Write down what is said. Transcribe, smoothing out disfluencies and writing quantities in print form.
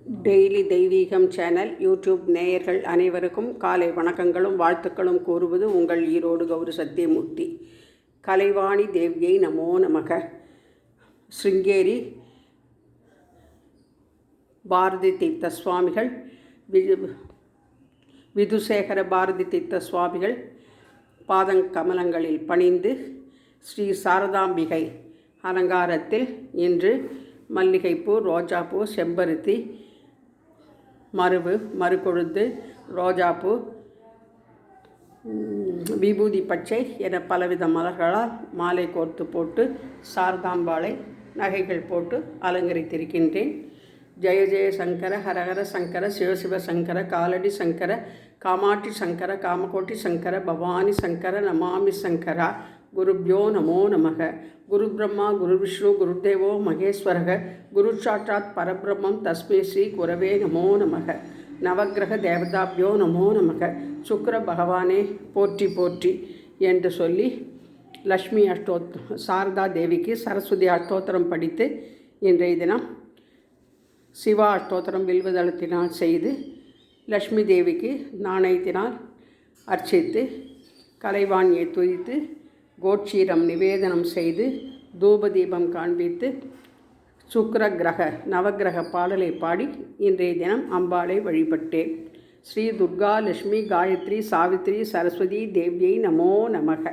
Daily தெய்வீகம் channel YouTube நேயர்கள் அனைவருக்கும் காலை வணக்கங்களும் வாழ்த்துக்களும் கூறுவது உங்கள் ஈரோடு கௌரி சத்தியமூர்த்தி. கலைவாணி தேவியை நமோ நமக. ஸ்ருங்கேரி பாரதி தீர்த்த சுவாமிகள், விதுசேகர பாரதி தீர்த்த சுவாமிகள் பாதங்கமலங்களில் பணிந்து ஸ்ரீ சாரதாம்பிகை அலங்காரத்தில் இன்று மல்லிகைப்பூ, ரோஜாப்பூ, செம்பருத்தி, மறுகொழுந்து, ரோஜாப்பூ, விபூதி பச்சை என பலவித மலர்களால் மாலை கோர்த்து போட்டு சாரதாம்பாளை நகைகள் போட்டு அலங்கரித்திருக்கின்றேன். ஜெய ஜெய சங்கர, ஹரஹர சங்கர, சிவசிவ சங்கர, காலடி சங்கர, காமாட்சி சங்கர, காமகோட்டி சங்கர, பவானி சங்கர, நமாமி சங்கரா. குருப்யோ நமோ நமக. குரு பிரம்மா குரு விஷ்ணு குருதேவோ மகேஸ்வரக, குரு சாட்சாத் பரபிரம்மம் தஸ்மை ஸ்ரீ குரவே நமோ நமக. நவக்கிரக தேவதாபியோ நமோ நமக. சுக்கிர பகவானே போற்றி போற்றி என்று சொல்லி லக்ஷ்மி சாரதா தேவிக்கு சரஸ்வதி அஷ்டோத்திரம் படித்து இன்றைய தினம் சிவா அஷ்டோத்திரம் வில்வதளத்தினால் செய்து லக்ஷ்மி தேவிக்கு நாணயத்தினால் அர்ச்சித்து கலைவாணியை துதித்து கோட்சீரம் நிவேதனம் செய்து தூபதீபம் காண்பித்து சுக்கிர கிரக நவகிரக பாடலை பாடி இன்றைய தினம் அம்பாளை வழிபட்டேன். ஸ்ரீ துர்கா, லட்சுமி, காயத்ரி, சாவித்ரி, சரஸ்வதி தேவியை நமோ நமக.